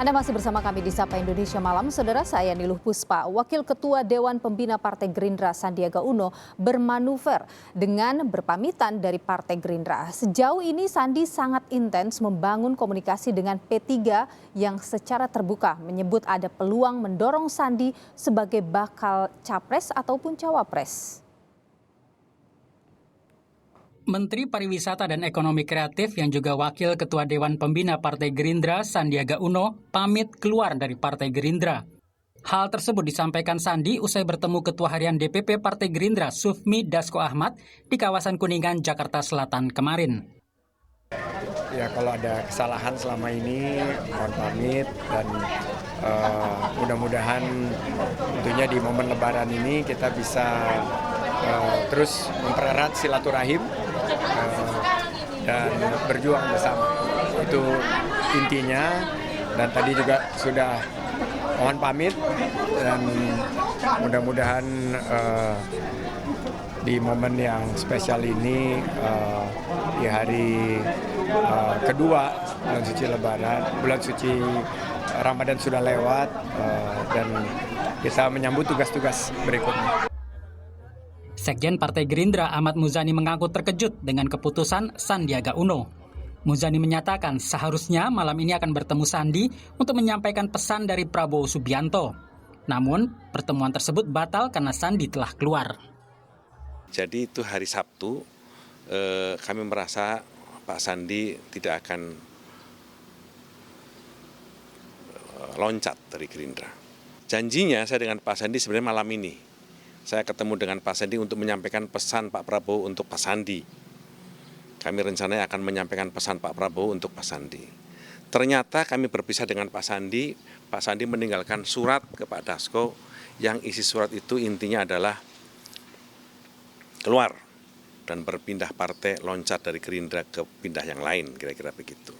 Anda masih bersama kami di Sapa Indonesia Malam. Saudara, saya Niluh Puspa. Wakil Ketua Dewan Pembina Partai Gerindra Sandiaga Uno bermanuver dengan berpamitan dari Partai Gerindra. Sejauh ini Sandi sangat intens membangun komunikasi dengan P3 yang secara terbuka menyebut ada peluang mendorong Sandi sebagai bakal capres ataupun cawapres. Menteri Pariwisata dan Ekonomi Kreatif yang juga Wakil Ketua Dewan Pembina Partai Gerindra Sandiaga Uno pamit keluar dari Partai Gerindra. Hal tersebut disampaikan Sandi usai bertemu Ketua Harian DPP Partai Gerindra Sufmi Dasko Ahmad di kawasan Kuningan, Jakarta Selatan kemarin. Ya, kalau ada kesalahan selama ini mohon pamit dan mudah-mudahan tentunya di momen Lebaran ini kita bisa terus mempererat silaturahim dan berjuang bersama. Itu intinya, dan tadi juga sudah mohon pamit dan mudah-mudahan di momen yang spesial ini di hari kedua bulan suci Lebaran, bulan suci Ramadan sudah lewat dan kita menyambut tugas-tugas berikutnya. Sekjen Partai Gerindra Ahmad Muzani mengaku terkejut dengan keputusan Sandiaga Uno. Muzani menyatakan seharusnya malam ini akan bertemu Sandi untuk menyampaikan pesan dari Prabowo Subianto. Namun, pertemuan tersebut batal karena Sandi telah keluar. Jadi itu hari Sabtu, kami merasa Pak Sandi tidak akan loncat dari Gerindra. Janjinya saya dengan Pak Sandi sebenarnya malam ini. Saya ketemu dengan Pak Sandi untuk menyampaikan pesan Pak Prabowo untuk Pak Sandi. Kami rencananya akan menyampaikan pesan Pak Prabowo untuk Pak Sandi. Ternyata kami berpisah dengan Pak Sandi. Pak Sandi meninggalkan surat ke Pak Dasko yang isi surat itu intinya adalah keluar dan berpindah partai, loncat dari Gerindra ke pindah yang lain, kira-kira begitu.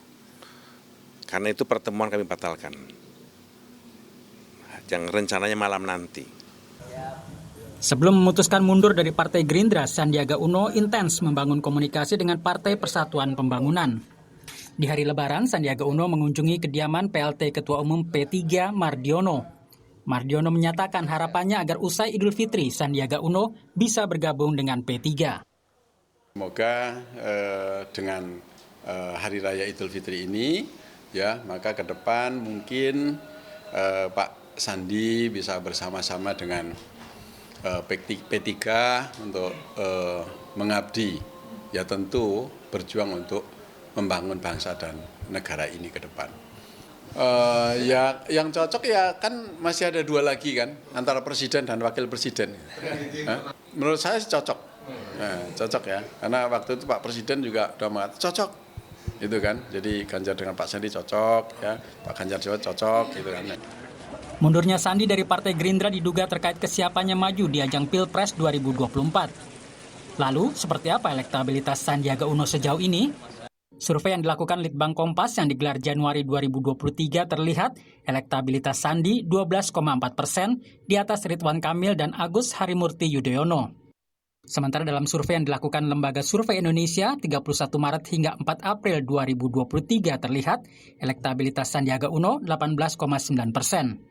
Karena itu pertemuan kami batalkan, yang rencananya malam nanti. Sebelum memutuskan mundur dari Partai Gerindra, Sandiaga Uno intens membangun komunikasi dengan Partai Persatuan Pembangunan. Di hari Lebaran, Sandiaga Uno mengunjungi kediaman PLT Ketua Umum P3 Mardiono. Mardiono menyatakan harapannya agar usai Idul Fitri, Sandiaga Uno bisa bergabung dengan P3. Semoga dengan Hari Raya Idul Fitri ini, ya maka ke depan mungkin Pak Sandi bisa bersama-sama dengan P3 untuk mengabdi, ya tentu berjuang untuk membangun bangsa dan negara ini ke depan. Ya yang cocok ya kan masih ada dua lagi kan, antara presiden dan wakil presiden. Menurut saya cocok, cocok ya, karena waktu itu Pak Presiden juga udah mengatakan cocok, itu kan. Jadi Ganjar dengan Pak Sandi cocok, ya Pak Ganjar juga cocok, gitu kan. Mundurnya Sandi dari Partai Gerindra diduga terkait kesiapannya maju di ajang Pilpres 2024. Lalu, seperti apa elektabilitas Sandiaga Uno sejauh ini? Survei yang dilakukan Litbang Kompas yang digelar Januari 2023 terlihat elektabilitas Sandi 12,4% di atas Ridwan Kamil dan Agus Harimurti Yudhoyono. Sementara dalam survei yang dilakukan Lembaga Survei Indonesia 31 Maret hingga 4 April 2023 terlihat elektabilitas Sandiaga Uno 18,9%.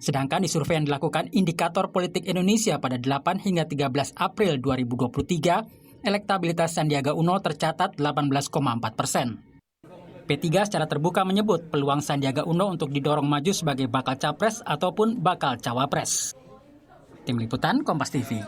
Sedangkan di survei yang dilakukan Indikator Politik Indonesia pada 8 hingga 13 April 2023, elektabilitas Sandiaga Uno tercatat 18,4%. P3 secara terbuka menyebut peluang Sandiaga Uno untuk didorong maju sebagai bakal capres ataupun bakal cawapres. Tim Liputan Kompas TV.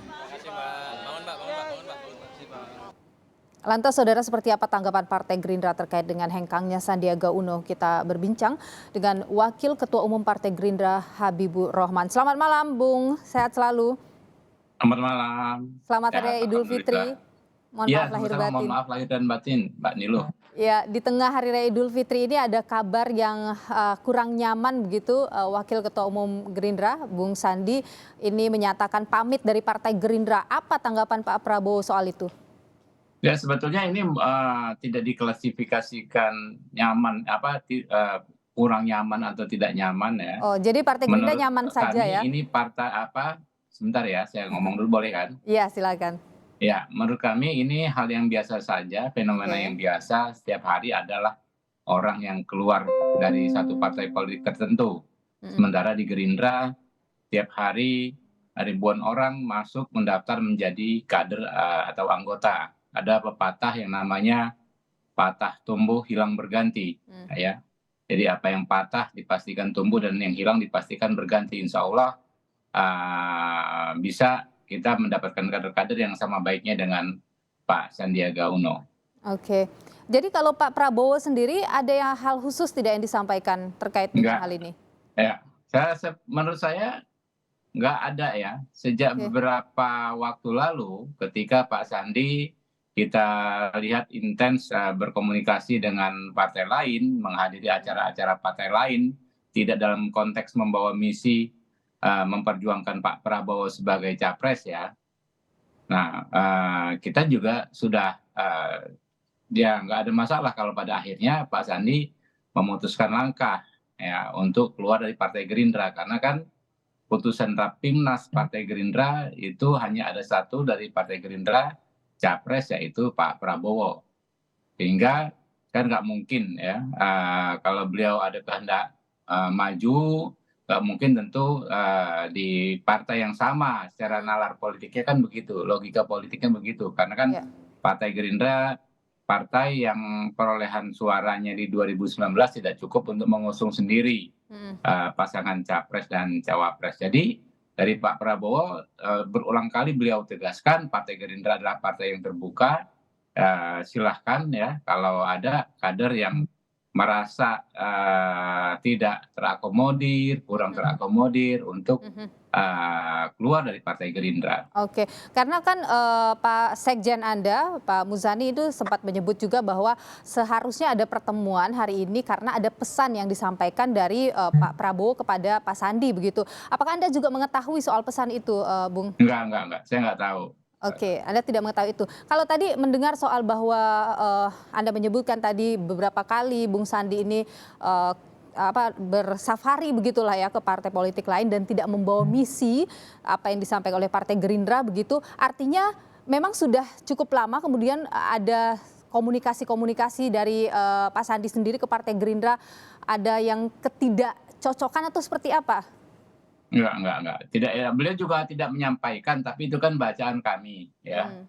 Lantas saudara, seperti apa tanggapan Partai Gerindra terkait dengan hengkangnya Sandiaga Uno? Kita berbincang dengan Wakil Ketua Umum Partai Gerindra Habibur Rahman. Selamat malam Bung, sehat selalu. Selamat malam. Selamat Hari Raya Idul Fitri. Mohon maaf lahir batin. Mohon maaf lahir dan batin, Mbak Niluh. Ya, di tengah Hari Raya Idul Fitri ini ada kabar yang kurang nyaman begitu. Wakil Ketua Umum Gerindra, Bung Sandi, ini menyatakan pamit dari Partai Gerindra. Apa tanggapan Pak Prabowo soal itu? Ya sebetulnya ini tidak diklasifikasikan nyaman, kurang nyaman atau tidak nyaman ya. Oh, jadi Partai Gerindra nyaman saja ya? Ini partai sebentar ya, saya ngomong dulu boleh kan? Iya, silakan. Ya, menurut kami ini hal yang biasa saja, fenomena yang biasa setiap hari adalah orang yang keluar dari satu partai politik tertentu. Sementara di Gerindra tiap hari ribuan orang masuk mendaftar menjadi kader atau anggota. Ada pepatah yang namanya patah tumbuh hilang berganti, ya. Jadi apa yang patah dipastikan tumbuh dan yang hilang dipastikan berganti. Insya Allah bisa kita mendapatkan kader-kader yang sama baiknya dengan Pak Sandiaga Uno. Oke, jadi kalau Pak Prabowo sendiri ada yang hal khusus tidak yang disampaikan terkait dengan hal ini? Ya, menurut saya nggak ada ya. Sejak beberapa waktu lalu ketika Pak Sandi kita lihat intens berkomunikasi dengan partai lain, menghadiri acara-acara partai lain, tidak dalam konteks membawa misi memperjuangkan Pak Prabowo sebagai capres ya. Nah, kita juga sudah ya nggak ada masalah kalau pada akhirnya Pak Sandi memutuskan langkah ya untuk keluar dari Partai Gerindra, karena kan putusan Rapimnas Partai Gerindra itu hanya ada satu dari Partai Gerindra capres, yaitu Pak Prabowo. Sehingga kan nggak mungkin ya kalau beliau ada kehendak maju, nggak mungkin tentu di partai yang sama secara nalar politiknya kan begitu, logika politiknya begitu, karena kan Partai Gerindra partai yang perolehan suaranya di 2019 tidak cukup untuk mengusung sendiri pasangan capres dan cawapres. Jadi dari Pak Prabowo berulang kali beliau tegaskan Partai Gerindra adalah partai yang terbuka. Silahkan ya kalau ada kader yang merasa tidak terakomodir, kurang terakomodir untuk keluar dari Partai Gerindra. Oke, karena kan Pak Sekjen Anda, Pak Muzani itu sempat menyebut juga bahwa seharusnya ada pertemuan hari ini karena ada pesan yang disampaikan dari Pak Prabowo kepada Pak Sandi begitu. Apakah Anda juga mengetahui soal pesan itu, Bung? Enggak. Saya nggak tahu. Oke, Anda tidak mengetahui itu. Kalau tadi mendengar soal bahwa Anda menyebutkan tadi beberapa kali Bung Sandi ini bersafari begitulah ya ke partai politik lain dan tidak membawa misi apa yang disampaikan oleh Partai Gerindra begitu, artinya memang sudah cukup lama kemudian ada komunikasi dari Pak Sandi sendiri ke Partai Gerindra, ada yang ketidakcocokan atau seperti apa? Enggak. Tidak, ya, beliau juga tidak menyampaikan, tapi itu kan bacaan kami ya.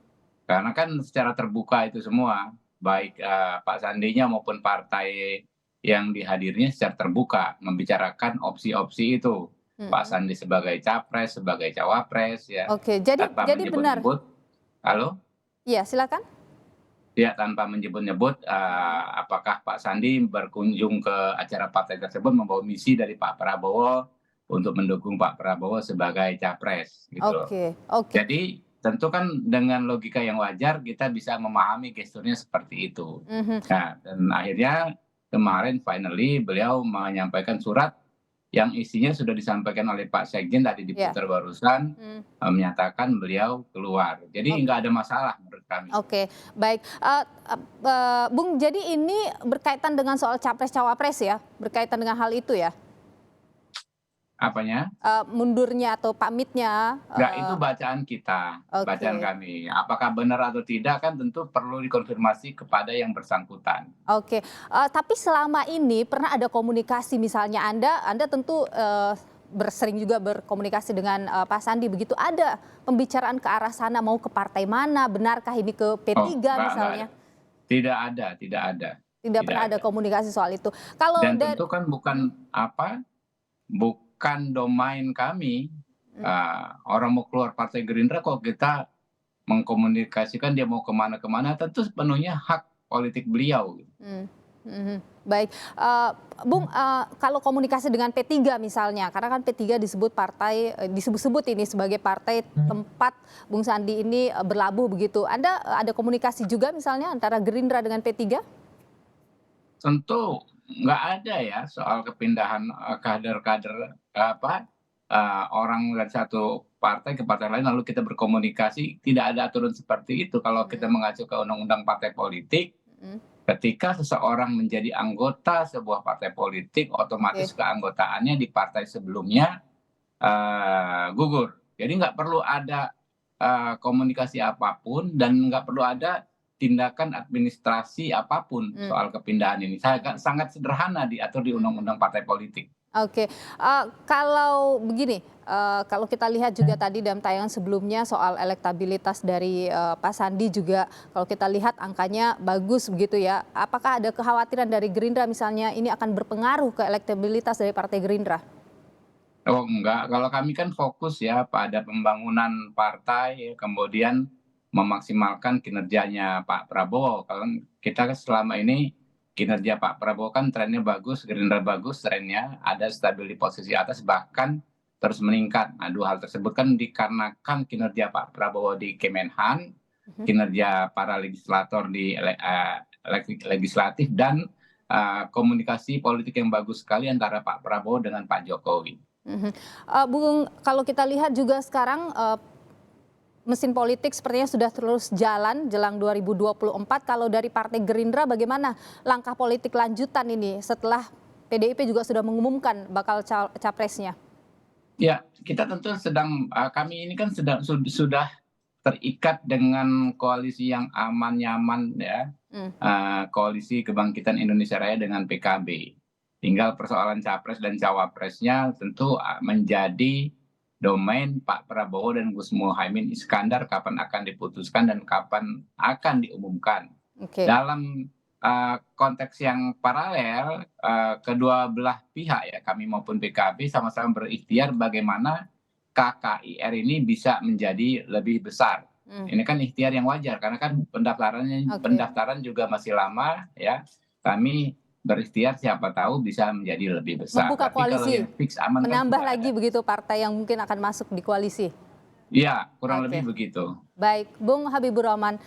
Karena kan secara terbuka itu semua, baik Pak Sandinya maupun partai yang dihadirnya secara terbuka membicarakan opsi-opsi itu. Pak Sandi sebagai capres, sebagai cawapres ya. Oke, jadi benar. Halo? Iya, silakan. Ya, tanpa menyebut-nyebut apakah Pak Sandi berkunjung ke acara partai tersebut membawa misi dari Pak Prabowo untuk mendukung Pak Prabowo sebagai capres gitu. Oke. Jadi tentu kan dengan logika yang wajar kita bisa memahami gesturnya seperti itu. Nah, dan akhirnya kemarin finally beliau menyampaikan surat yang isinya sudah disampaikan oleh Pak Sekjen tadi diputar barusan, menyatakan beliau keluar. Jadi nggak ada masalah menurut kami. Oke, baik. Bung, jadi ini berkaitan dengan soal capres-cawapres ya? Berkaitan dengan hal itu ya? Apanya? Mundurnya atau pamitnya. Enggak, itu bacaan kita, bacaan kami. Apakah benar atau tidak kan tentu perlu dikonfirmasi kepada yang bersangkutan. Oke, tapi selama ini pernah ada komunikasi, misalnya Anda tentu sering juga berkomunikasi dengan Pak Sandi begitu, ada pembicaraan ke arah sana, mau ke partai mana, benarkah ini ke P3 misalnya? Tidak ada. Tidak pernah ada komunikasi soal itu. Dan tentu kan bukan domain kami. Orang mau keluar Partai Gerindra kok kita mengkomunikasikan dia mau kemana-kemana, tentu sepenuhnya hak politik beliau. Baik, Bung, kalau komunikasi dengan P3 misalnya, karena kan P3 disebut-sebut ini sebagai partai tempat Bung Sandi ini berlabuh begitu. Anda ada komunikasi juga misalnya antara Gerindra dengan P3? Tentu nggak ada ya soal kepindahan kader-kader orang dari satu partai ke partai lain lalu kita berkomunikasi, tidak ada aturan seperti itu. Kalau kita mengacu ke undang-undang partai politik, ketika seseorang menjadi anggota sebuah partai politik, otomatis keanggotaannya di partai sebelumnya gugur. Jadi nggak perlu ada komunikasi apapun dan nggak perlu ada tindakan administrasi apapun soal kepindahan ini. Sangat sederhana diatur di undang-undang partai politik. Oke, kalau begini, kalau kita lihat juga tadi dalam tayangan sebelumnya soal elektabilitas dari Pak Sandi juga, kalau kita lihat angkanya bagus begitu ya. Apakah ada kekhawatiran dari Gerindra misalnya ini akan berpengaruh ke elektabilitas dari Partai Gerindra? Oh enggak, kalau kami kan fokus ya pada pembangunan partai, kemudian memaksimalkan kinerjanya Pak Prabowo. Kalau kita selama ini kinerja Pak Prabowo kan trennya bagus, Gerindra bagus trennya, ada stabil di posisi atas bahkan terus meningkat. Nah, dua hal tersebut kan dikarenakan kinerja Pak Prabowo di Kemenhan, kinerja para legislator di legislatif dan komunikasi politik yang bagus sekali antara Pak Prabowo dengan Pak Jokowi. Bung, kalau kita lihat juga sekarang mesin politik sepertinya sudah terus jalan jelang 2024. Kalau dari Partai Gerindra bagaimana langkah politik lanjutan ini setelah PDIP juga sudah mengumumkan bakal capresnya? Ya, kita tentu kami ini kan sudah terikat dengan koalisi yang aman nyaman ya, koalisi Kebangkitan Indonesia Raya dengan PKB. Tinggal persoalan capres dan cawapresnya tentu menjadi domain Pak Prabowo dan Gus Muhaimin Iskandar kapan akan diputuskan dan kapan akan diumumkan. Dalam konteks yang paralel, kedua belah pihak ya kami maupun PKB sama-sama berikhtiar bagaimana KKIR ini bisa menjadi lebih besar. Ini kan ikhtiar yang wajar karena kan pendaftaran juga masih lama ya. Kami berikhtiar siapa tahu bisa menjadi lebih besar. Membuka koalisi, menambah kan lagi begitu partai yang mungkin akan masuk di koalisi. Iya, kurang lebih begitu. Baik, Bung Habibur Rahman,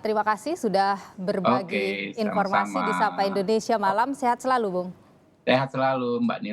terima kasih sudah berbagi informasi di Sapa Indonesia Malam. Sehat selalu, Bung. Sehat selalu, Mbak Nil.